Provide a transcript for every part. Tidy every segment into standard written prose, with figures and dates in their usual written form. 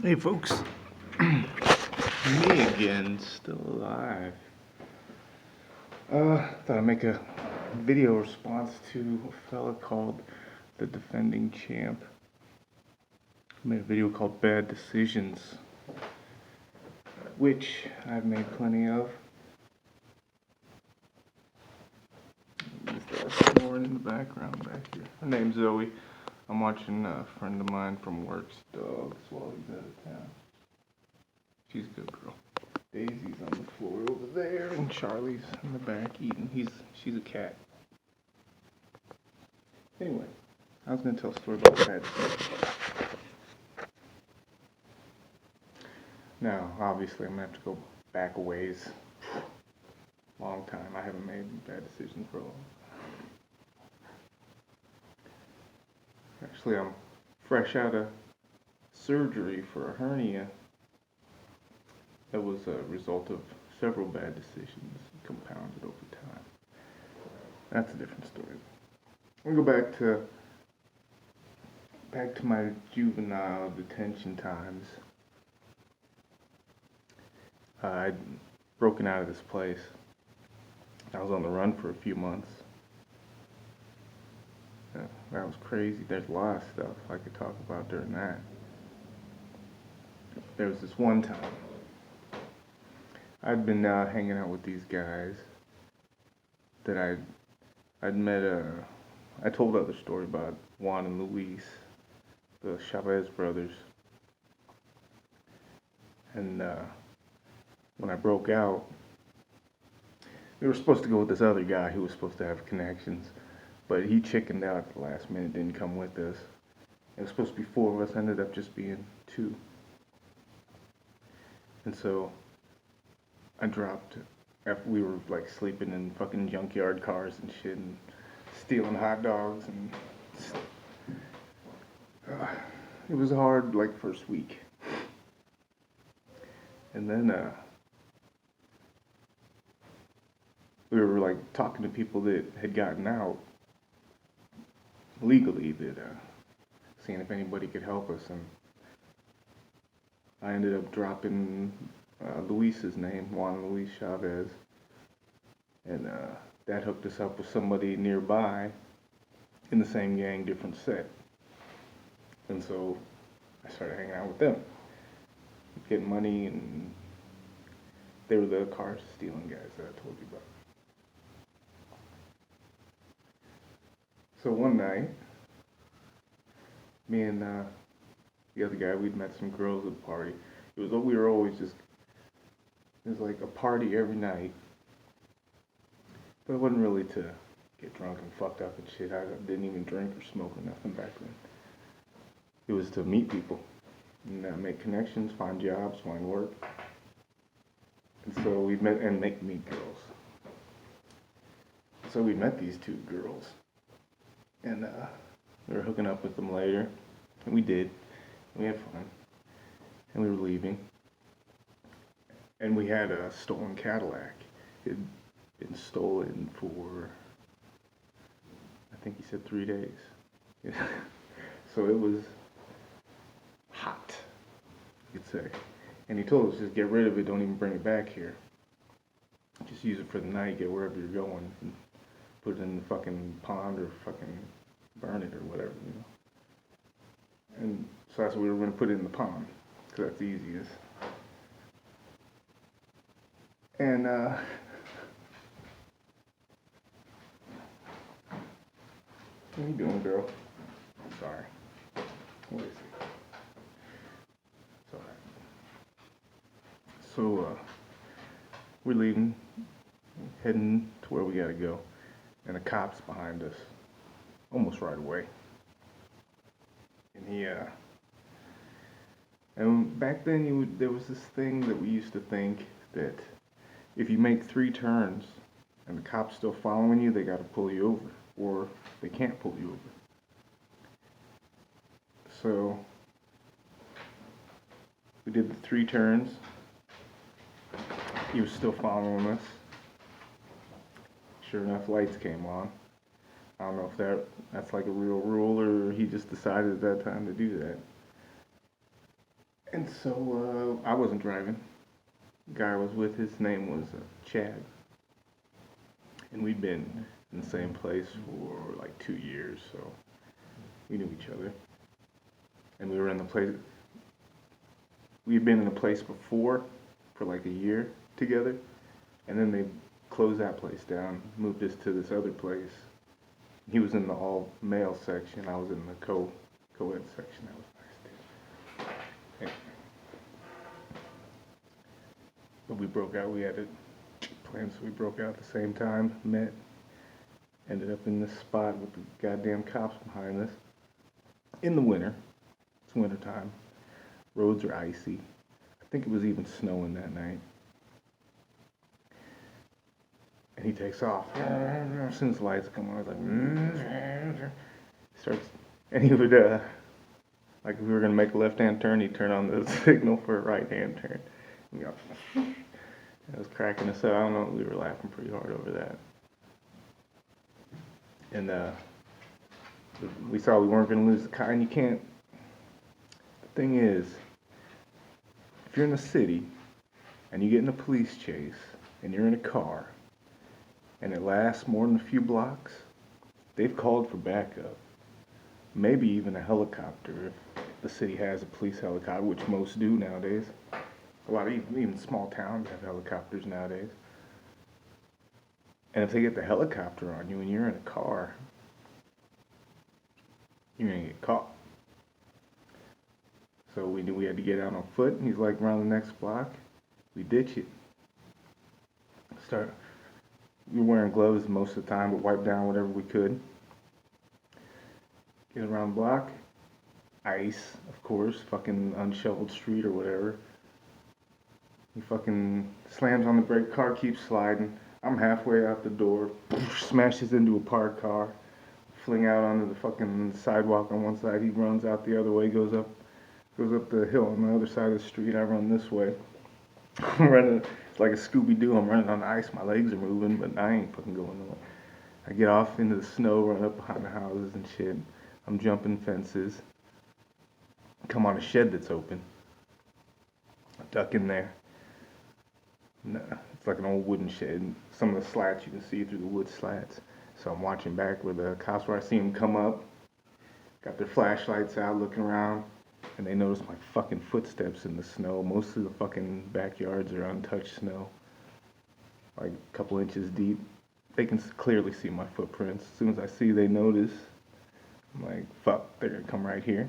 Hey folks, me again, still alive. Thought I'd make a video response to a fella called the Defending Champ. I made a video called Bad Decisions, which I've made plenty of. There's snoring in the background back here. Her name's Zoe. I'm watching a friend of mine from work's dogs while he's out of town. She's a good girl. Daisy's on the floor over there, and Charlie's in the back eating. She's a cat. Anyway, I was gonna tell a story about bad decisions. Now, obviously, I'm gonna have to go back a ways. Long time. I haven't made bad decisions for a long time. Actually, I'm fresh out of surgery for a hernia. That was a result of several bad decisions compounded over time. That's a different story. I'm gonna go back to my juvenile detention times. I'd broken out of this place. I was on the run for a few months. That was crazy. There's a lot of stuff I could talk about during that. There was this one time I'd been hanging out with these guys that I'd met. I told other story about Juan and Luis, the Chavez brothers, and when I broke out, we were supposed to go with this other guy who was supposed to have connections, but he chickened out at the last minute, didn't come with us. It was supposed to be 4 of us, ended up just being 2. And so I dropped after we were like sleeping in fucking junkyard cars and shit and stealing hot dogs, and it was hard like first week. And then we were like talking to people that had gotten out legally, that seeing if anybody could help us, and I ended up dropping Luis's name, Juan Luis Chavez, and that hooked us up with somebody nearby in the same gang, different set. And so I started hanging out with them, getting money, and they were the car stealing guys that I told you about. So one night, me and the other guy, we'd met some girls at a party. We were always just, it was like a party every night, but it wasn't really to get drunk and fucked up and shit. I didn't even drink or smoke or nothing back then. It was to meet people and make connections, find jobs, find work. And so we met and meet girls. So we met these 2 girls, and we were hooking up with them later, and we did. We had fun, and we were leaving, and we had a stolen Cadillac. It had been stolen for, I think he said 3 days. So it was hot, you could say. And he told us, just get rid of it, don't even bring it back here. Just use it for the night, get wherever you're going, and put it in the fucking pond or fucking burn it or whatever, you know. And so that's what we were going to put it in the pond, because that's the easiest. And what are you doing, girl? Sorry. What is it? It's alright. So we're leaving, heading to where we gotta go, and a cop's behind us, almost right away. And and back then there was this thing that we used to think that if you make 3 turns and the cop's still following you, they gotta pull you over, or they can't pull you over. So we did the 3 turns. He was still following us. Sure enough, lights came on. I don't know if that's like a real rule, or he just decided at that time to do that. And so I wasn't driving. The guy I was with, his name was Chad. And we'd been in the same place for like 2 years, so we knew each other. And we were in the place, we'd been in a place before for like a year together. And then they closed that place down, moved us to this other place. He was in the all male section, I was in the co-ed section. That was nice too. But we broke out, we had a plan, so we broke out at the same time, met, ended up in this spot with the goddamn cops behind us. In the winter, it's winter time, roads are icy. I think it was even snowing that night. And he takes off. As soon as the lights come on, I was like, starts, and he would, like if we were gonna make a left-hand turn, he'd turn on the signal for a right-hand turn. And go, it was cracking us up. I don't know, we were laughing pretty hard over that. And we saw we weren't gonna lose the car, and you can't. The thing is, if you're in a city and you get in a police chase and you're in a car, and it lasts more than a few blocks, they've called for backup. Maybe even a helicopter if the city has a police helicopter, which most do nowadays. A lot of even small towns have helicopters nowadays. And if they get the helicopter on you and you're in a car, you're gonna get caught. So we knew we had to get out on foot, and he's like, around the next block, we ditch it. We were wearing gloves most of the time, but wipe down whatever we could. Get around the block, ice, of course, fucking unshoveled street or whatever. He fucking slams on the brake, car keeps sliding. I'm halfway out the door, smashes into a parked car, fling out onto the fucking sidewalk on one side. He runs out the other way, goes up the hill on the other side of the street. I run this way. I'm running, it's like a Scooby-Doo. I'm running on the ice. My legs are moving, but I ain't fucking going nowhere. I get off into the snow, run up behind the houses and shit. I'm jumping fences. Come on a shed that's open. I duck in there. It's like an old wooden shed. Some of the slats you can see through the wood slats. So I'm watching back where the cops were. I see them come up, got their flashlights out, looking around. And they noticed my fucking footsteps in the snow. Most of the fucking backyards are untouched snow, like a couple inches deep. They can clearly see my footprints. As soon as I see they notice, I'm like, fuck, they're gonna come right here.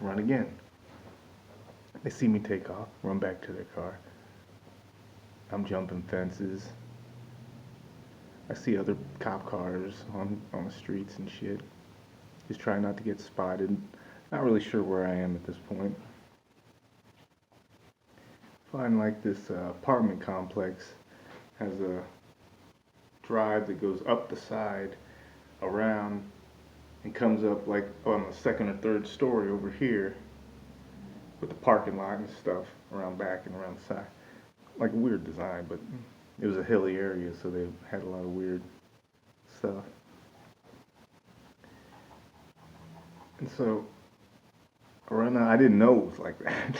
Run again. They see me take off, run back to their car. I'm jumping fences. I see other cop cars on the streets and shit. Just trying not to get spotted. Not really sure where I am at this point. Find like this apartment complex has a drive that goes up the side, around, and comes up like on the second or third story over here with the parking lot and stuff around back and around the side. Like a weird design, but it was a hilly area, so they had a lot of weird stuff. And so I run up. I didn't know it was like that.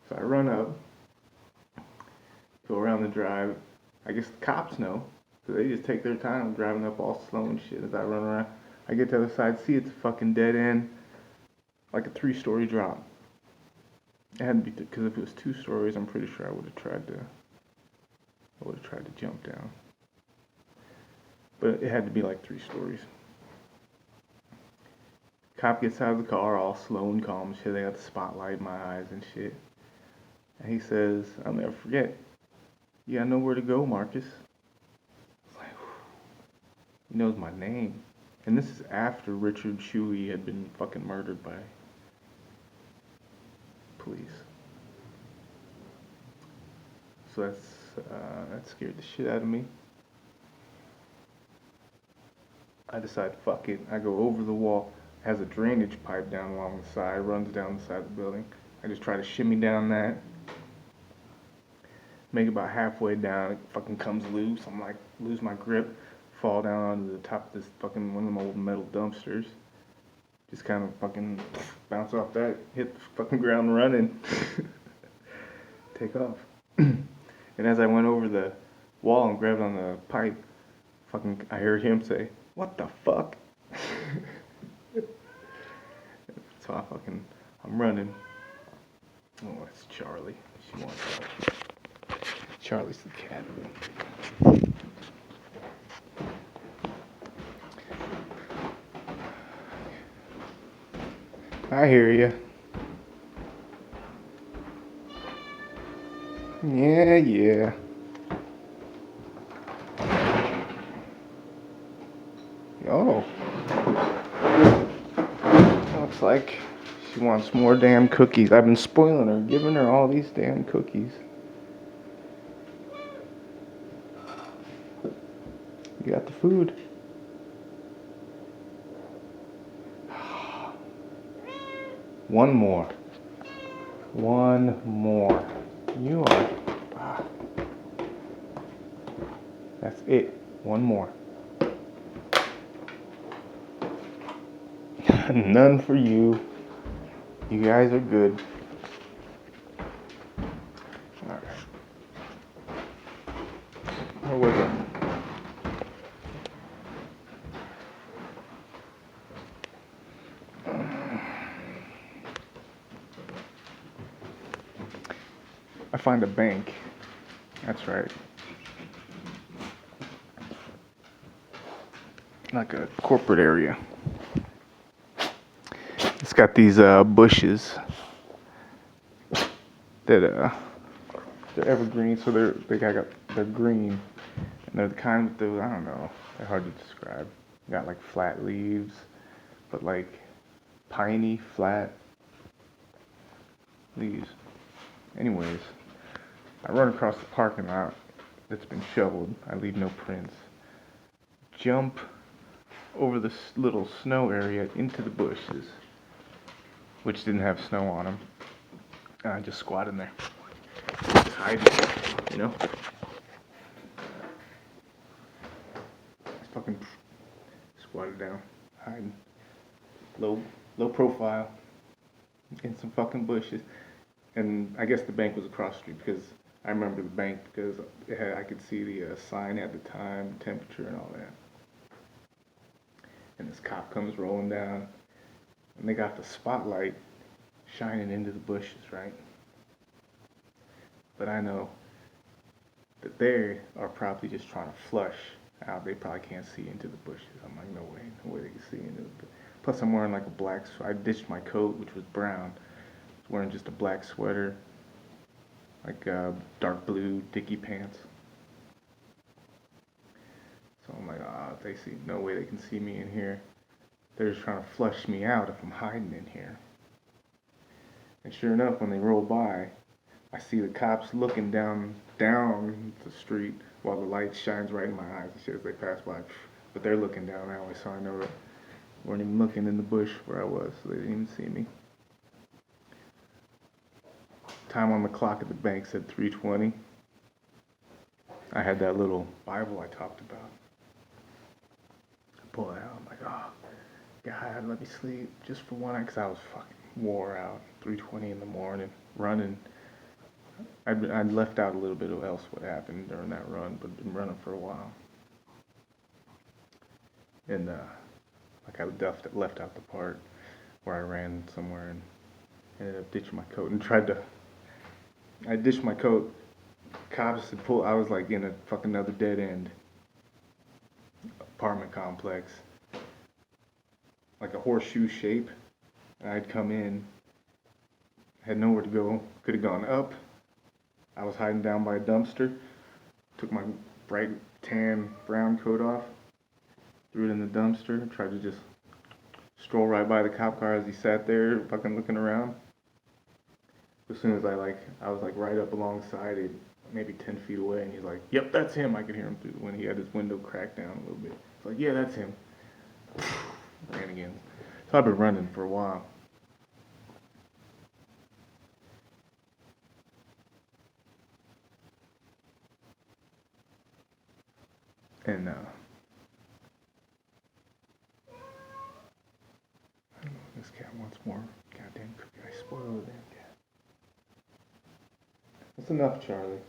So I run up, go around the drive. I guess the cops know, so they just take their time driving up all slow and shit as I run around. I get to the other side, see it's a fucking dead end, like a 3-story drop. It had to be, because if it was 2 stories, I'm pretty sure I would have tried to jump down. But it had to be like 3 stories. Cop gets out of the car all slow and calm and shit. They got the spotlight in my eyes and shit. And he says, I'll never forget, you gotta know where to go, Marcus. I was like, he knows my name. And this is after Richard Shuey had been fucking murdered by police. So that scared the shit out of me. I decide, fuck it. I go over the wall. It has a drainage pipe down along the side, runs down the side of the building. I just try to shimmy down that. Make it about halfway down, it fucking comes loose. I'm like, lose my grip, fall down onto the top of this fucking one of them old metal dumpsters. Just kind of fucking bounce off that, hit the fucking ground running, take off. And as I went over the wall and grabbed on the pipe, fucking, I heard him say, "What the fuck?" So I'm running. Oh, it's Charlie. She wants that. Charlie's the cat. I hear you. Yeah. Oh. Looks like she wants more damn cookies. I've been spoiling her, giving her all these damn cookies. You got the food. One more. You are. That's it. One more. None for you. You guys are good. Alright. Where was it? I find a bank. That's right. Like a corporate area. It's got these bushes that they're evergreen, so they're green, and they're the kind with the, I don't know, they're hard to describe. Got like flat leaves, but like piney flat leaves. Anyways, I run across the parking lot that's been shoveled. I leave no prints. Jump over this little snow area into the bushes, which didn't have snow on them. And I just squat in there. Just hide, you know? Just fucking squatted down, hiding. Low profile in some fucking bushes. And I guess the bank was across the street because I remember the bank because I could see the sign at the time, temperature and all that. And this cop comes rolling down, and they got the spotlight shining into the bushes, right? But I know that they are probably just trying to flush out. They probably can't see into the bushes. I'm like, no way they can see into the bushes. Plus, I'm wearing like a black, I ditched my coat, which was brown. I was wearing just a black sweater, like dark blue dicky pants. So I'm like, they see, no way they can see me in here. They're just trying to flush me out if I'm hiding in here. And sure enough, when they roll by, I see the cops looking down the street while the light shines right in my eyes and shit as they pass by. But they're looking down that way, so I know that they weren't even looking in the bush where I was, so they didn't even see me. Time on the clock at the bank said 3:20. I had that little Bible I talked about. I pull it out. I'm like, oh, God, let me sleep just for one night, because I was fucking wore out. 3:20 in the morning, running. I'd left out a little bit of else what happened during that run, but been running for a while. And like I left out the part where I ran somewhere and ended up ditching my coat and I ditched my coat. Cops had pulled. I was like in a fucking another dead end apartment complex, like a horseshoe shape. And I'd come in, had nowhere to go. Could have gone up. I was hiding down by a dumpster. Took my bright tan brown coat off, threw it in the dumpster. Tried to just stroll right by the cop car as he sat there, fucking looking around. As soon as I was like right up alongside it, maybe 10 feet away, and he's like, "Yep, that's him." I could hear him through when he had his window cracked down a little bit. It's like, "Yeah, that's him." Ran again. So I've been running for a while. And wants more goddamn cookie. I spoiled the damn cat. That's enough, Charlie.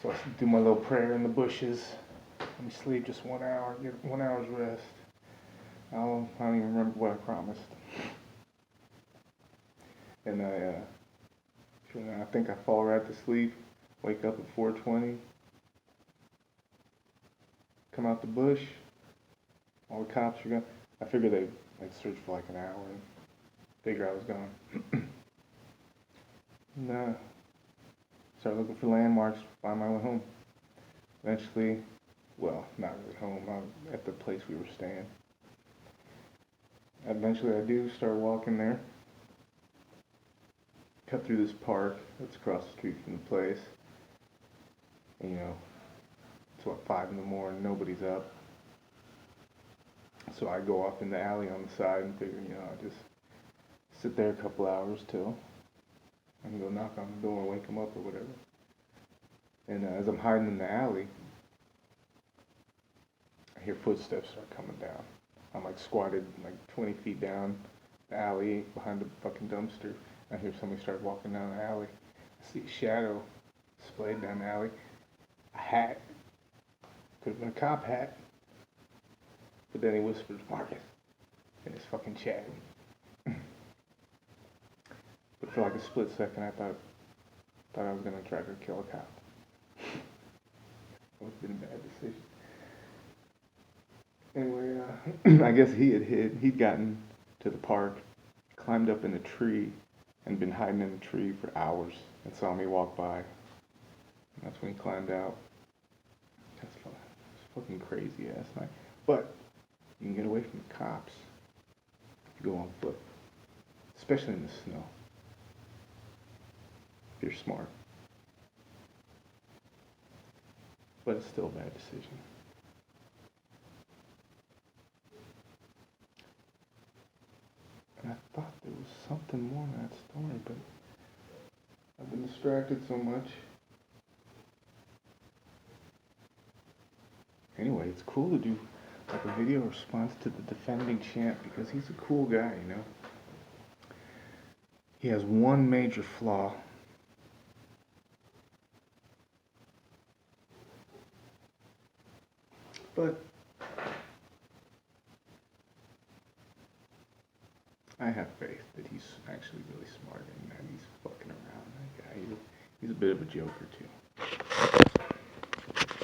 So I do my little prayer in the bushes. Let me sleep just 1 hour, get 1 hour's rest. I don't even remember what I promised. And I think I fall right to sleep, wake up at 4:20, come out the bush, all the cops are gone. I figured they'd search for like an hour and figure I was gone. And started looking for landmarks, find my way home. Eventually, well, not really home, at the place we were staying. Eventually I do start walking there. Cut through this park that's across the street from the place. And, it's 5 in the morning, nobody's up. So I go off in the alley on the side and figure, I'll just sit there a couple hours till I can go knock on the door, wake them up or whatever. And as I'm hiding in the alley, I hear footsteps start coming down. I'm squatted 20 feet down the alley behind the fucking dumpster. I hear somebody start walking down the alley. I see a shadow displayed down the alley. A hat. Could have been a cop hat. But then he whispers, "Marcus," and it's fucking Chad. But for a split second, I thought I was gonna try to kill a cop. That would have been a bad decision. Anyway, I guess he had he'd gotten to the park, climbed up in a tree, and been hiding in the tree for hours, and saw me walk by. And that's when he climbed out. That's fucking crazy ass night. But you can get away from the cops if you go on foot, especially in the snow. If you're smart. But it's still a bad decision. And I thought there was something more in that story, but I've been distracted so much. Anyway, it's cool to do a video response to the defending champ because he's a cool guy, He has one major flaw. But I have faith that he's actually really smart and that he's fucking around. That guy, he's a bit of a joker too.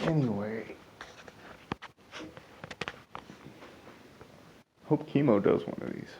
Anyway, hope Chemo does one of these.